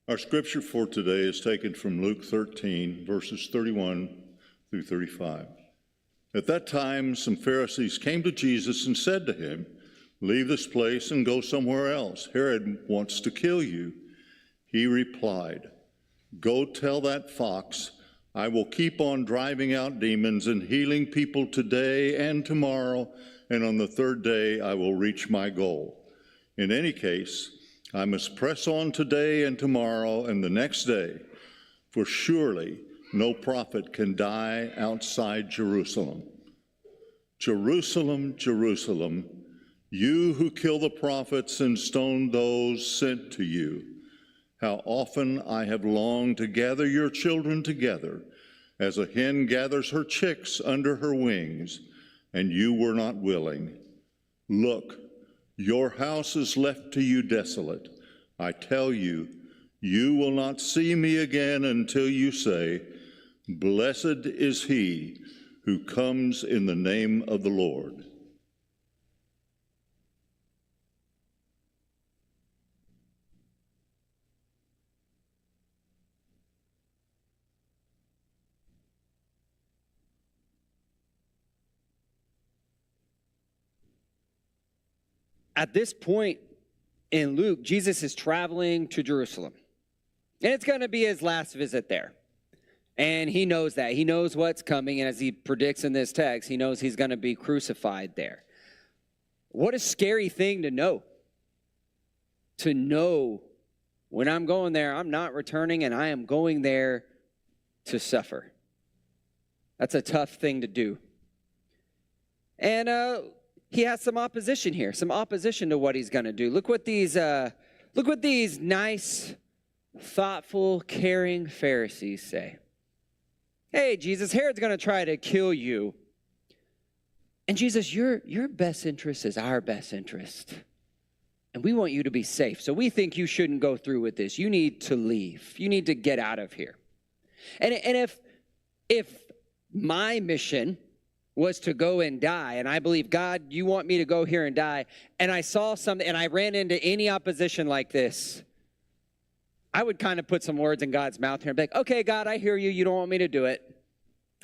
Our scripture for today is taken from Luke 13, verses 31 through 35. At that time, some Pharisees came to Jesus and said to him, "Leave this place and go somewhere else. Herod wants to kill you." He replied, "Go tell that fox, I will keep on driving out demons and healing people today and tomorrow, and on the third day I will reach my goal. In any case, I must press on today and tomorrow and the next day, for surely no prophet can die outside Jerusalem. Jerusalem, Jerusalem, you who kill the prophets and stone those sent to you. How often I have longed to gather your children together, as a hen gathers her chicks under her wings, and you were not willing. Look, your house is left to you desolate. I tell you, you will not see me again until you say, 'Blessed is he who comes in the name of the Lord.'" At this point in Luke, Jesus is traveling to Jerusalem. And it's going to be his last visit there. And he knows that. He knows what's coming. And as he predicts in this text, he knows he's going to be crucified there. What a scary thing to know. To know when I'm going there, I'm not returning and I am going there to suffer. That's a tough thing to do. And he has some opposition here, some opposition to what he's going to do. Look what these nice, thoughtful, caring Pharisees say. "Hey, Jesus, Herod's going to try to kill you. And Jesus, your best interest is our best interest. And we want you to be safe. So we think you shouldn't go through with this. You need to leave. You need to get out of here." And if my mission was to go and die, and I believe, God, you want me to go here and die, and I saw something, and I ran into any opposition like this, I would kind of put some words in God's mouth here and be like, "Okay, God, I hear you. You don't want me to do it.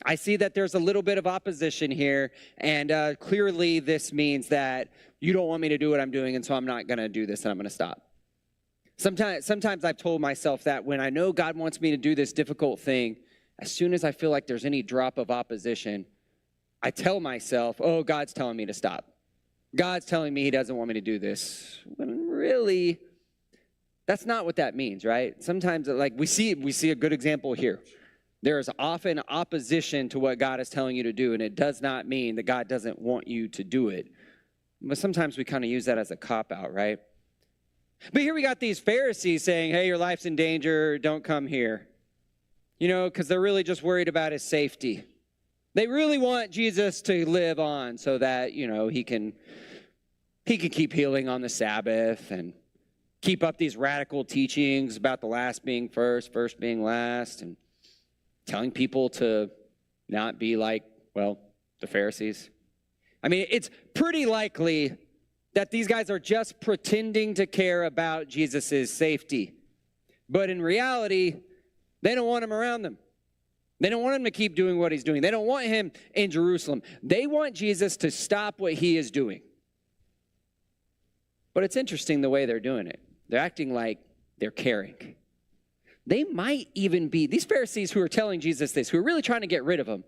I see that there's a little bit of opposition here, and clearly this means that you don't want me to do what I'm doing, and so I'm not going to do this, and I'm going to stop." Sometimes I've told myself that when I know God wants me to do this difficult thing, as soon as I feel like there's any drop of opposition, I tell myself, "Oh, God's telling me to stop. God's telling me he doesn't want me to do this." When really, that's not what that means, right? Sometimes, like we see a good example here. There is often opposition to what God is telling you to do, and it does not mean that God doesn't want you to do it. But sometimes we kind of use that as a cop-out, right? But here we got these Pharisees saying, "Hey, your life's in danger, don't come here." Because they're really just worried about his safety. They really want Jesus to live on so that, he can keep healing on the Sabbath and keep up these radical teachings about the last being first, first being last, and telling people to not be like, the Pharisees. I mean, it's pretty likely that these guys are just pretending to care about Jesus' safety. But in reality, they don't want him around them. They don't want him to keep doing what he's doing. They don't want him in Jerusalem. They want Jesus to stop what he is doing. But it's interesting the way they're doing it. They're acting like they're caring. They might even be, these Pharisees who are telling Jesus this, who are really trying to get rid of him,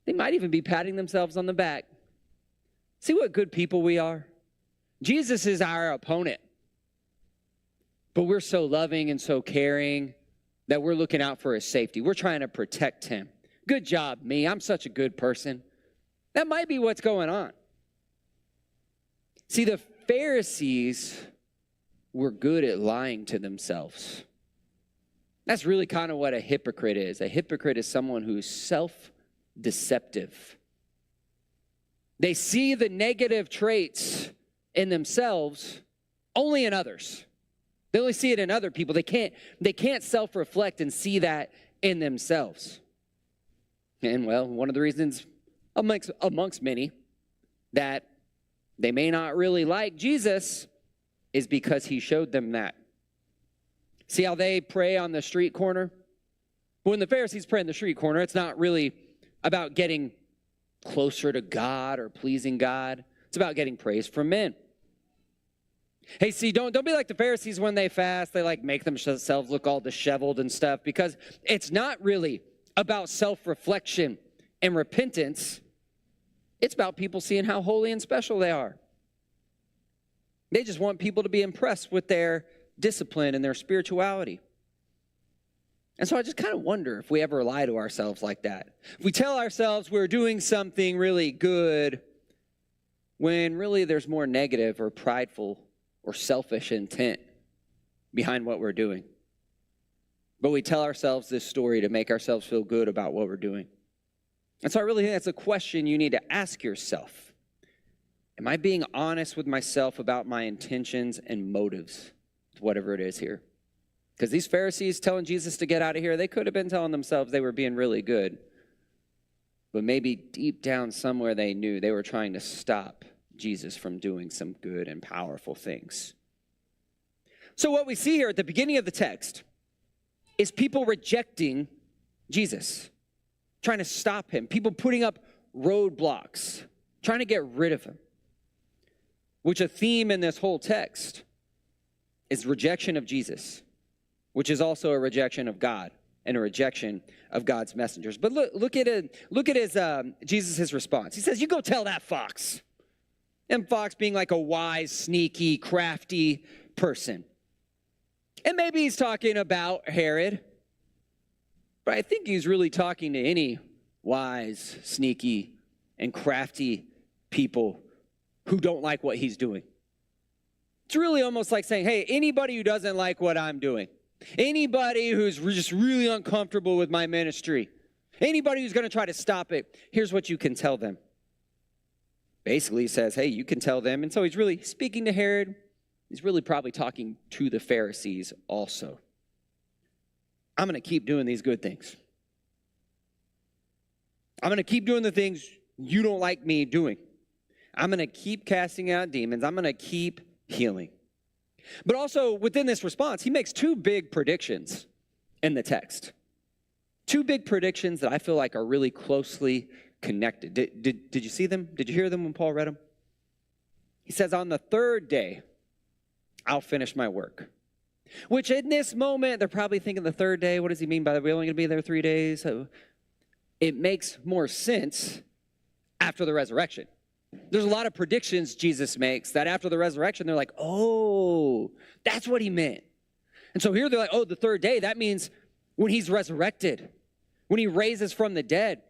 they might even be patting themselves on the back. See what good people we are? Jesus is our opponent. But we're so loving and so caring that we're looking out for his safety. We're trying to protect him. Good job, me. I'm such a good person. That might be what's going on. See, the Pharisees were good at lying to themselves. That's really kind of what a hypocrite is. A hypocrite is someone who's self-deceptive. They see the negative traits in themselves only in others. They only see it in other people. They can't self-reflect and see that in themselves. And one of the reasons amongst many that they may not really like Jesus is because he showed them that. See how they pray on the street corner? When the Pharisees pray on the street corner, it's not really about getting closer to God or pleasing God. It's about getting praise from men. Hey, see, don't be like the Pharisees when they fast. They like make themselves look all disheveled and stuff, because it's not really about self-reflection and repentance. It's about people seeing how holy and special they are. They just want people to be impressed with their discipline and their spirituality. And so I just kind of wonder if we ever lie to ourselves like that. If we tell ourselves we're doing something really good when really there's more negative or prideful or selfish intent behind what we're doing. But we tell ourselves this story to make ourselves feel good about what we're doing. And so I really think that's a question you need to ask yourself. Am I being honest with myself about my intentions and motives, whatever it is here? Because these Pharisees telling Jesus to get out of here, they could have been telling themselves they were being really good. But maybe deep down somewhere they knew they were trying to stop Jesus from doing some good and powerful things. So what we see here at the beginning of the text is people rejecting Jesus, trying to stop him, people putting up roadblocks, trying to get rid of him, which a theme in this whole text is rejection of Jesus, which is also a rejection of God and a rejection of God's messengers. But look at his Jesus' response. He says, "You go tell that fox." And fox being like a wise, sneaky, crafty person. And maybe he's talking about Herod, but I think he's really talking to any wise, sneaky, and crafty people who don't like what he's doing. It's really almost like saying, hey, anybody who doesn't like what I'm doing, anybody who's just really uncomfortable with my ministry, anybody who's going to try to stop it, here's what you can tell them. Basically, he says, hey, you can tell them. And so he's really speaking to Herod. He's really probably talking to the Pharisees also. I'm going to keep doing these good things. I'm going to keep doing the things you don't like me doing. I'm going to keep casting out demons. I'm going to keep healing. But also within this response, he makes two big predictions in the text. Two big predictions that I feel like are really closely connected. Did you see them? Did you hear them when Paul read them? He says, on the third day, I'll finish my work. Which in this moment, they're probably thinking the third day, what does he mean by that? We're only going to be there 3 days? So it makes more sense after the resurrection. There's a lot of predictions Jesus makes that after the resurrection, they're like, oh, that's what he meant. And so here they're like, oh, the third day, that means when he's resurrected, when he raises from the dead,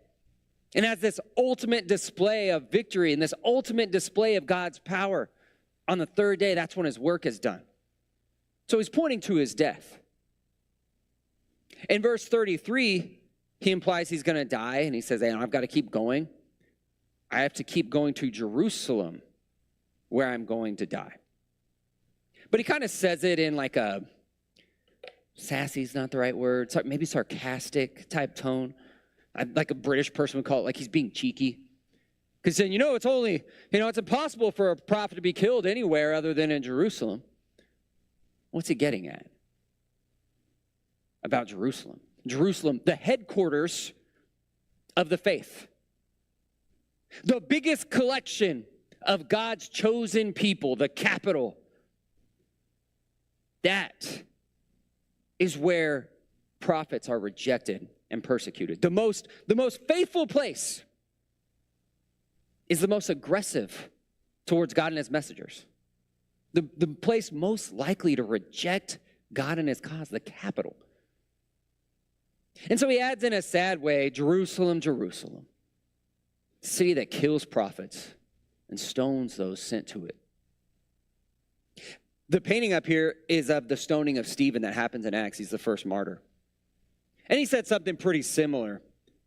and has this ultimate display of victory and this ultimate display of God's power. On the third day, that's when his work is done. So he's pointing to his death. In verse 33, he implies he's going to die, and he says, hey, I've got to keep going. I have to keep going to Jerusalem, where I'm going to die. But he kind of says it in like a sassy is not the right word, maybe sarcastic type tone. Like a British person would call it, like he's being cheeky. Because saying, it's impossible for a prophet to be killed anywhere other than in Jerusalem. What's he getting at? About Jerusalem. Jerusalem, the headquarters of the faith. The biggest collection of God's chosen people, the capital. That is where prophets are rejected and persecuted. The most faithful place is the most aggressive towards God and his messengers. The place most likely to reject God and his cause, the capital. And so he adds in a sad way, Jerusalem, Jerusalem, city that kills prophets and stones those sent to it. The painting up here is of the stoning of Stephen that happens in Acts. He's the first martyr. And he said something pretty similar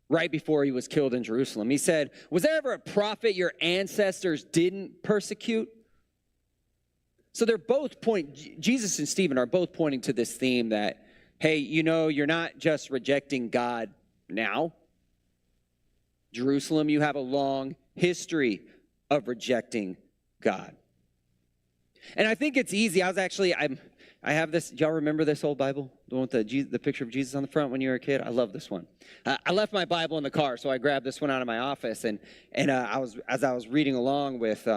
right before he was killed in Jerusalem. He said, was there ever a prophet your ancestors didn't persecute? So they're both Jesus and Stephen are both pointing to this theme that, hey, you're not just rejecting God now. Jerusalem, you have a long history of rejecting God. And I think it's easy. I I have this. Y'all remember this old Bible? The one with the picture of Jesus on the front when you were a kid? I love this one. I left my Bible in the car, so I grabbed this one out of my office. And as I was reading along with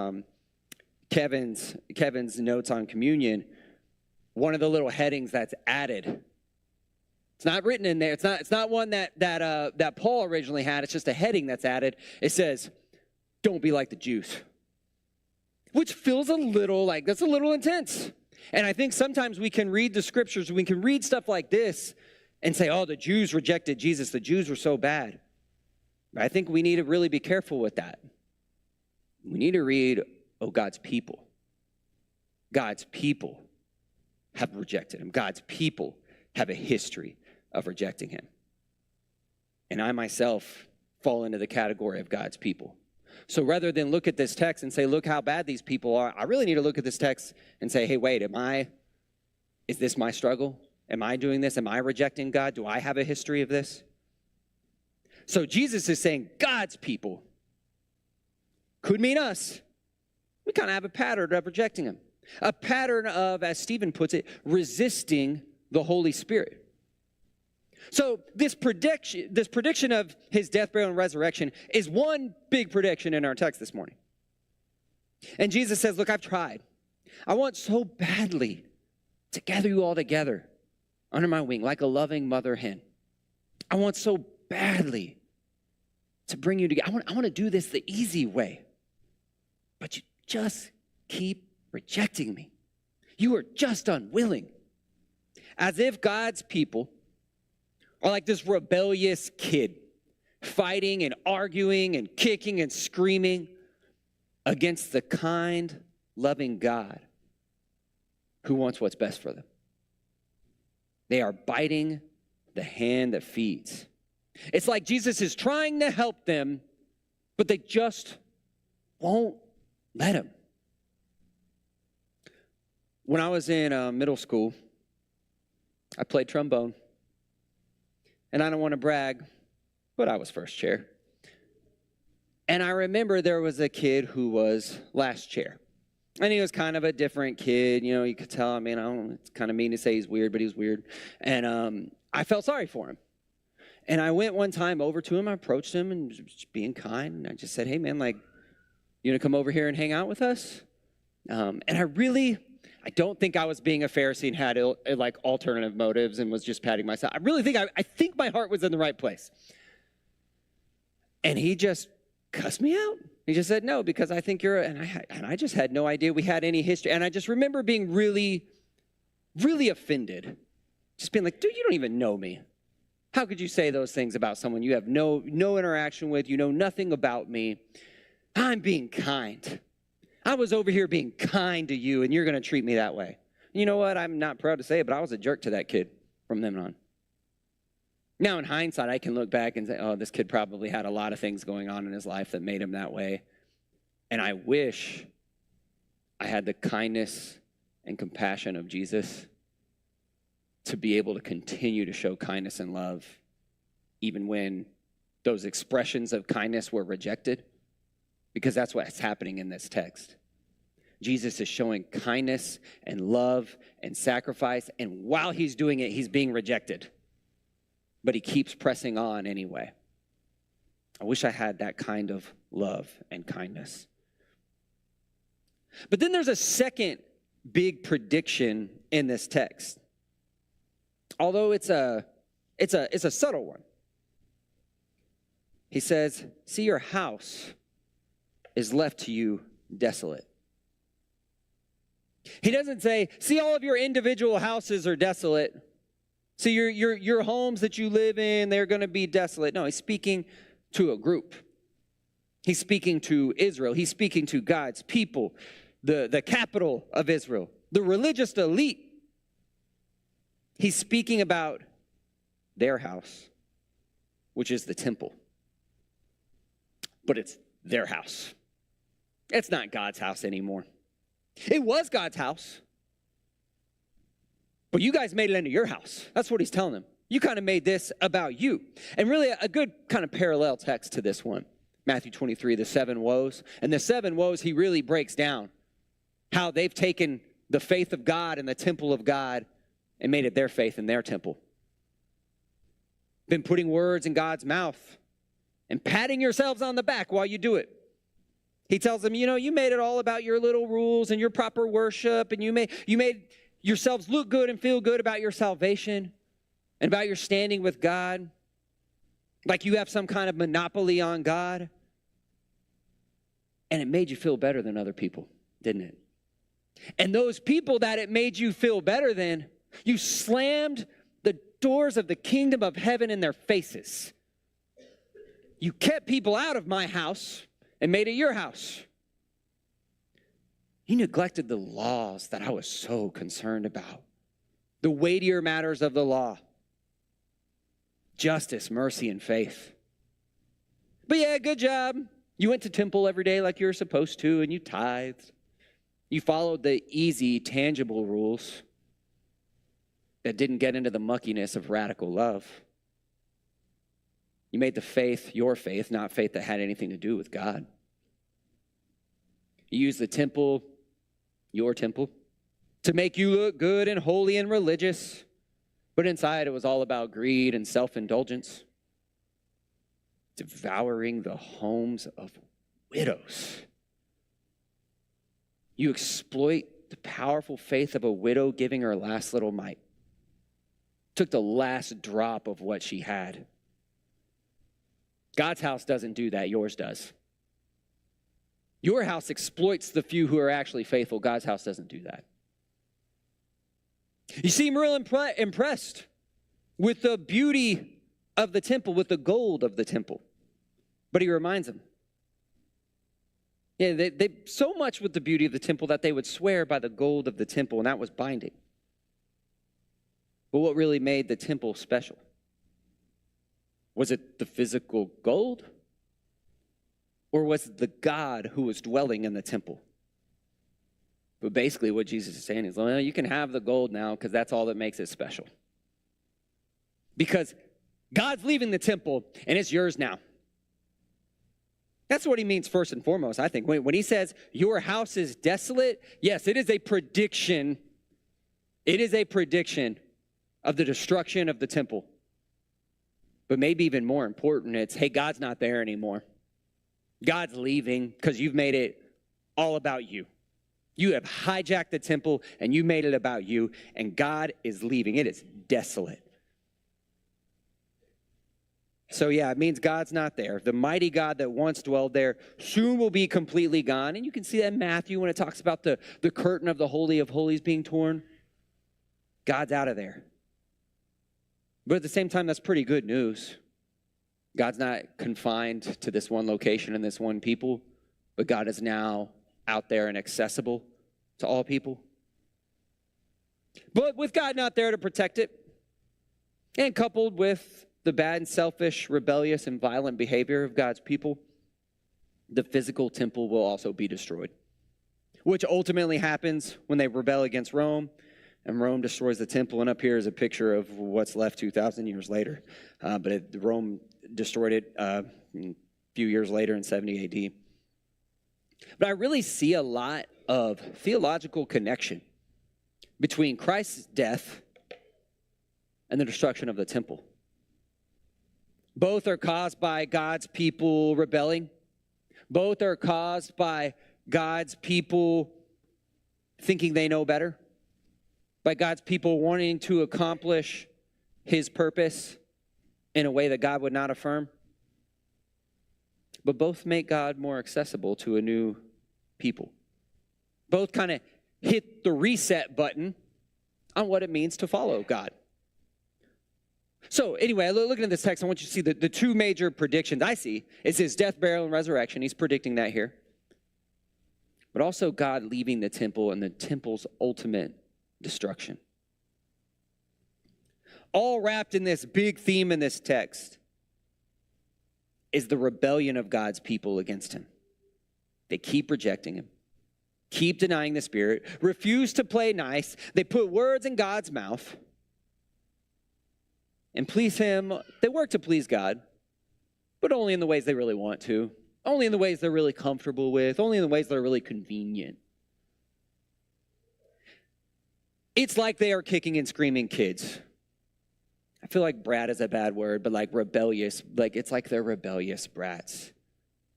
Kevin's notes on communion, one of the little headings that's added. It's not written in there. It's not one that Paul originally had. It's just a heading that's added. It says, "Don't be like the Jews," which feels a little like that's a little intense. And I think sometimes we can read the scriptures, we can read stuff like this and say, "Oh, the Jews rejected Jesus. The Jews were so bad." But I think we need to really be careful with that. We need to read, "Oh, God's people. God's people have rejected him. God's people have a history of rejecting him." And I myself fall into the category of God's people. So rather than look at this text and say, look how bad these people are, I really need to look at this text and say, hey, wait, is this my struggle? Am I doing this? Am I rejecting God? Do I have a history of this? So Jesus is saying God's people could mean us. We kind of have a pattern of rejecting him. A pattern of, as Stephen puts it, resisting the Holy Spirit. So this prediction of his death, burial, and resurrection is one big prediction in our text this morning. And Jesus says, look, I've tried. I want so badly to gather you all together under my wing like a loving mother hen. I want so badly to bring you together. I want to do this the easy way. But you just keep rejecting me. You are just unwilling. As if God's people are like this rebellious kid fighting and arguing and kicking and screaming against the kind, loving God who wants what's best for them. They are biting the hand that feeds. It's like Jesus is trying to help them, but they just won't let him. When I was in middle school, I played trombone. And I don't want to brag, but I was first chair. And I remember there was a kid who was last chair. And he was kind of a different kid. You know, you could tell, it's kind of mean to say he's weird, but he was weird. And I felt sorry for him. And I went one time over to him, I approached him and just being kind. And I just said, hey, man, you gonna come over here and hang out with us? And I don't think I was being a Pharisee and had alternative motives and was just patting myself. I think my heart was in the right place. And he just cussed me out. He just said, no, because I think and I just had no idea we had any history. And I just remember being really, really offended. Just being like, dude, you don't even know me. How could you say those things about someone you have no interaction with? You know nothing about me. I'm being kind. I was over here being kind to you, and you're going to treat me that way. You know what? I'm not proud to say it, but I was a jerk to that kid from then on. Now, in hindsight, I can look back and say, oh, this kid probably had a lot of things going on in his life that made him that way. And I wish I had the kindness and compassion of Jesus to be able to continue to show kindness and love, even when those expressions of kindness were rejected, because that's what's happening in this text. Jesus is showing kindness and love and sacrifice, and while he's doing it, he's being rejected. But he keeps pressing on anyway. I wish I had that kind of love and kindness. But then there's a second big prediction in this text. Although it's a subtle one. He says, see, your house is left to you desolate. He doesn't say, see, all of your individual houses are desolate. See, your homes that you live in, they're going to be desolate. No, he's speaking to a group. He's speaking to Israel. He's speaking to God's people, the capital of Israel, the religious elite. He's speaking about their house, which is the temple. But it's their house. It's not God's house anymore. It was God's house. But you guys made it into your house. That's what he's telling them. You kind of made this about you. And really a good kind of parallel text to this one. Matthew 23, the 7 woes. And the 7 woes, he really breaks down how they've taken the faith of God and the temple of God and made it their faith in their temple. Been putting words in God's mouth and patting yourselves on the back while you do it. He tells them, you made it all about your little rules and your proper worship, and you made yourselves look good and feel good about your salvation and about your standing with God, like you have some kind of monopoly on God. And it made you feel better than other people, didn't it? And those people that it made you feel better than, you slammed the doors of the kingdom of heaven in their faces. You kept people out of my house and made it your house. You neglected the laws that I was so concerned about, the weightier matters of the law, justice, mercy, and faith. But yeah, good job. You went to temple every day like you were supposed to, and you tithed. You followed the easy, tangible rules that didn't get into the muckiness of radical love. You made the faith your faith, not faith that had anything to do with God. You used the temple, your temple, to make you look good and holy and religious, but inside it was all about greed and self-indulgence, devouring the homes of widows. You exploit the powerful faith of a widow giving her last little mite. Took the last drop of what she had. God's house doesn't do that, yours does. Your house exploits the few who are actually faithful. God's house doesn't do that. You seem real impressed with the beauty of the temple, with the gold of the temple. But he reminds them. Yeah, they so much with the beauty of the temple that they would swear by the gold of the temple, and that was binding. But what really made the temple special? Was it the physical gold? Or was it the God who was dwelling in the temple? But basically what Jesus is saying is, well, you can have the gold now because that's all that makes it special. Because God's leaving the temple and it's yours now. That's what he means first and foremost, I think. When he says your house is desolate, yes, it is a prediction. It is a prediction of the destruction of the temple. But maybe even more important, it's, hey, God's not there anymore. God's leaving because you've made it all about you. You have hijacked the temple and you made it about you, and God is leaving. It is desolate. So yeah, it means God's not there. The mighty God that once dwelled there soon will be completely gone. And you can see that in Matthew when it talks about the curtain of the Holy of Holies being torn. God's out of there. But at the same time, that's pretty good news. God's not confined to this one location and this one people, but God is now out there and accessible to all people. But with God not there to protect it, and coupled with the bad and selfish, rebellious, and violent behavior of God's people, the physical temple will also be destroyed, which ultimately happens when they rebel against Rome, and Rome destroys the temple. And up here is a picture of what's left 2,000 years later. Rome destroyed it a few years later in 70 AD. But I really see a lot of theological connection between Christ's death and the destruction of the temple. Both are caused by God's people rebelling. Both are caused by God's people thinking they know better. By God's people wanting to accomplish his purpose in a way that God would not affirm. But both make God more accessible to a new people. Both kind of hit the reset button on what it means to follow God. So anyway, looking at this text, I want you to see the two major predictions I see. It's his death, burial, and resurrection. He's predicting that here. But also God leaving the temple and the temple's ultimate destruction. All wrapped in this big theme in this text is the rebellion of God's people against him. They keep rejecting him, keep denying the Spirit, refuse to play nice. They put words in God's mouth and please him. They work to please God, but only in the ways they really want to, only in the ways they're really comfortable with, only in the ways that are really convenient. It's like they are kicking and screaming kids. I feel like brat is a bad word, but like rebellious, like it's like they're rebellious brats.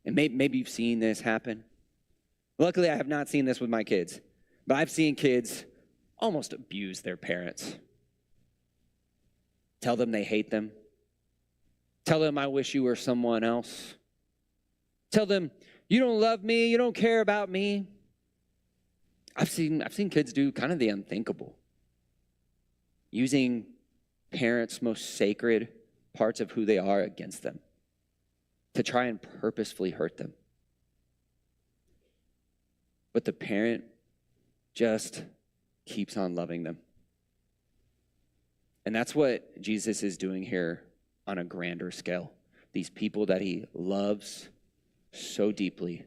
And maybe you've seen this happen. Luckily, I have not seen this with my kids, but I've seen kids almost abuse their parents. Tell them they hate them. Tell them, I wish you were someone else. Tell them, you don't love me, you don't care about me. I've seen kids do kind of the unthinkable. Using parents' most sacred parts of who they are against them to try and purposefully hurt them. But the parent just keeps on loving them. And that's what Jesus is doing here on a grander scale. These people that he loves so deeply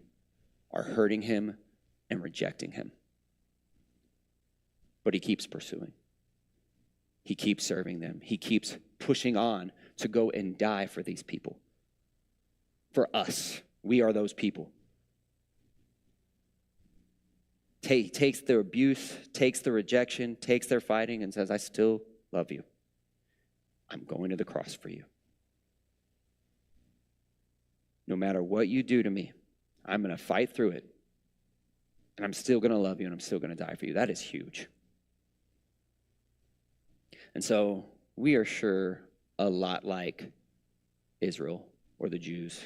are hurting him and rejecting him. But he keeps pursuing. He keeps serving them. He keeps pushing on to go and die for these people. For us, we are those people. Takes their abuse, takes the rejection, takes their fighting, and says, I still love you. I'm going to the cross for you. No matter what you do to me, I'm going to fight through it. And I'm still going to love you, and I'm still going to die for you. That is huge. And so we are sure a lot like Israel or the Jews.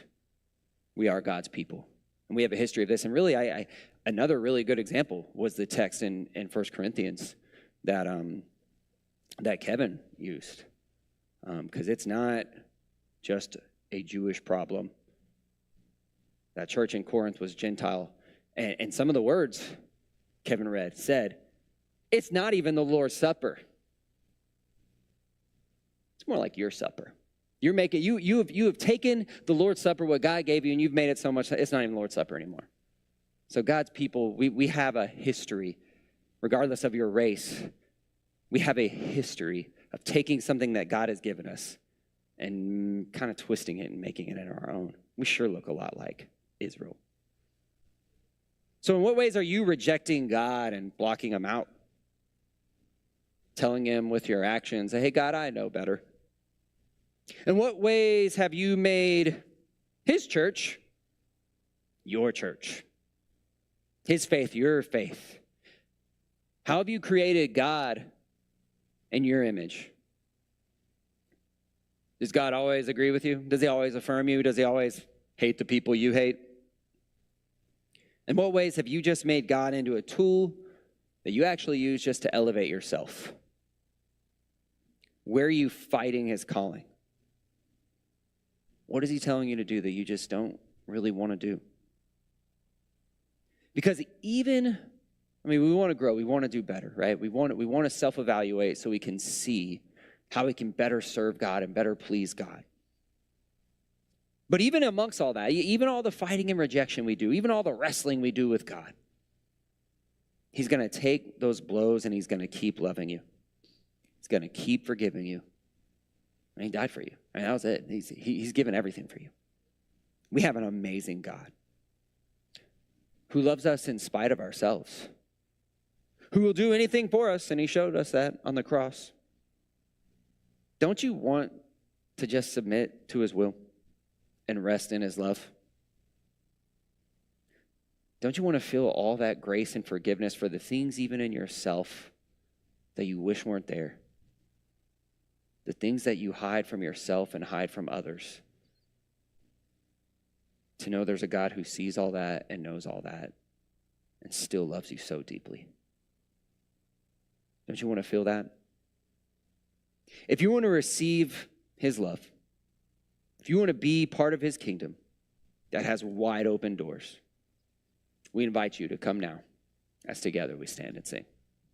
We are God's people. And we have a history of this. And really, another really good example was the text in 1 Corinthians that Kevin used. Because it's not just a Jewish problem. That church in Corinth was Gentile. And some of the words Kevin read said, it's not even the Lord's Supper. It's more like your supper. You have taken the Lord's Supper, what God gave you, and you've made it so much that it's not even Lord's Supper anymore. So God's people, we have a history, regardless of your race, we have a history of taking something that God has given us and kind of twisting it and making it in our own. We sure look a lot like Israel. So in what ways are you rejecting God and blocking him out? Telling him with your actions, hey, God, I know better. In what ways have you made his church your church? His faith, your faith? How have you created God in your image? Does God always agree with you? Does he always affirm you? Does he always hate the people you hate? In what ways have you just made God into a tool that you actually use just to elevate yourself? Where are you fighting his calling? What is he telling you to do that you just don't really want to do? Because we want to grow, we want to do better, right? We want to self-evaluate so we can see how we can better serve God and better please God. But even amongst all that, even all the fighting and rejection we do, even all the wrestling we do with God, he's going to take those blows and he's going to keep loving you. He's going to keep forgiving you. And he died for you. I mean, that was it. He's given everything for you. We have an amazing God who loves us in spite of ourselves, who will do anything for us, and he showed us that on the cross. Don't you want to just submit to his will and rest in his love? Don't you want to feel all that grace and forgiveness for the things even in yourself that you wish weren't there? The things that you hide from yourself and hide from others. To know there's a God who sees all that and knows all that and still loves you so deeply. Don't you want to feel that? If you want to receive his love, if you want to be part of his kingdom that has wide open doors, we invite you to come now as together we stand and sing.